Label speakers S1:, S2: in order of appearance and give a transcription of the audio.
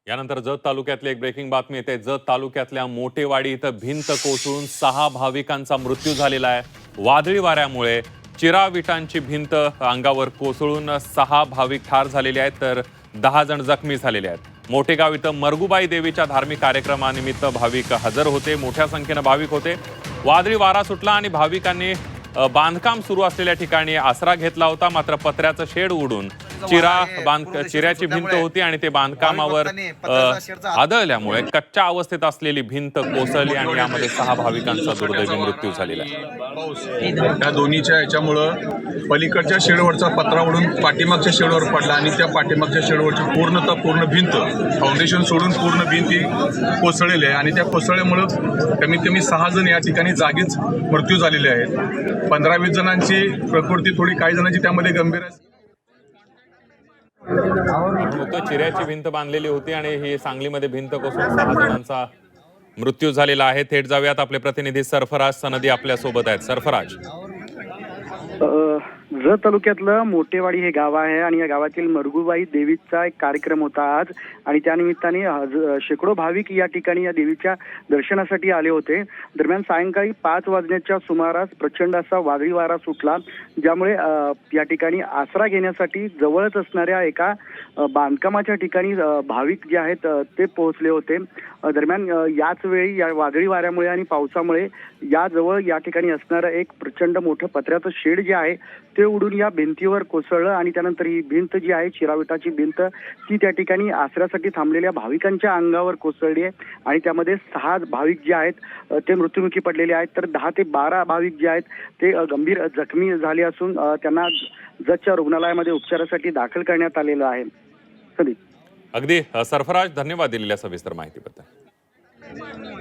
S1: यानंतर जत तालुक्यातली एक ब्रेकिंग बातमी येते। जत तालुक्यातल्या मोटेवाडी इथं भिंत कोसळून 6 भाविकांचा मृत्यू झालेला आहे। वादळी वाऱ्यामुळे चिरा विटांची भिंत अंगावर कोसळून 6 भाविक ठार झालेले आहेत, तर 10 जण जखमी झालेले आहेत। मोठेगाव इथं मरगुबाई देवीच्या धार्मिक कार्यक्रमानिमित्त भाविक हजर होते। मोठ्या संख्येने भाविक होते। वादळी वारा सुटला आणि भाविकांनी बांधकाम सुरू असलेल्या ठिकाणी आसरा घेतला होता, मात्र पत्र्याचं शेड उडून चिऱ्याची भिंत होती आणि ते बांधकामावर आदळल्यामुळे कच्च्या अवस्थेत असलेली भिंत कोसळली आणि यामध्ये 6 भाविकांचा दुर्दैवी मृत्यू झालेला आहे।
S2: त्या दोन्हीच्या याच्यामुळं पलीकडच्या शेडवरचा पत्रा उडून पाठीमागच्या शेडवर पडला आणि त्या पाठीमागच्या शेडवरची पूर्ण भिंत फाउंडेशन सोडून पूर्ण भिंत ही कोसळलेली आहे आणि त्या कोसळल्यामुळं कमीत कमी 6 जण या ठिकाणी जागीच मृत्यू झालेले आहेत। 15-20 जणांची प्रकृती थोडी, काही जणांची त्यामध्ये गंभीर आहे।
S1: चिऱ्याची भिंत बांधलेली होती आणि ही सांगलीमध्ये भिंत कोसळून 6 जणांचा मृत्यू झालेला आहे। थेट जाऊयात, आपले प्रतिनिधी सरफराज सनदी आपल्या सोबत आहेत। सरफराज,
S3: जत तालुक्यातलं मोटेवाडी हे गाव आहे आणि या गावातील मरगुबाई देवीचा एक कार्यक्रम होता आज, आणि त्यानिमित्ताने शेकडो भाविक या ठिकाणी या देवीच्या दर्शनासाठी आले होते। दरम्यान सायंकाळी 5 वाजण्याच्या सुमारास प्रचंड असा वादळी वारा सुटला, ज्यामुळे या ठिकाणी आसरा घेण्यासाठी जवळच असणाऱ्या एका बांधकामाच्या ठिकाणी भाविक जे आहेत ते पोहोचले होते। दरम्यान याच वेळी या वादळी वाऱ्यामुळे आणि पावसामुळे याजवळ या ठिकाणी असणारं एक प्रचंड मोठं पत्र्याचं शेड जे आहे ते उडून या भिंतीवर कोसळलं आणि त्यानंतर ही भिंत जी आहे, चिराविटाची भिंत, ती त्या ठिकाणी आसऱ्यासाठी थांबलेल्या भाविकांच्या अंगावर कोसळली आहे आणि त्यामध्ये 6 भाविक जे आहेत ते मृत्युमुखी पडलेले आहेत, तर 10 ते 12 भाविक जे आहेत ते गंभीर जखमी झाले असून त्यांना जतच्या रुग्णालयामध्ये उपचारासाठी दाखल करण्यात आलेलं आहे। संदीप,
S1: अगदी सरफराज, धन्यवाद दिलेल्या सविस्तर माहितीबद्दल।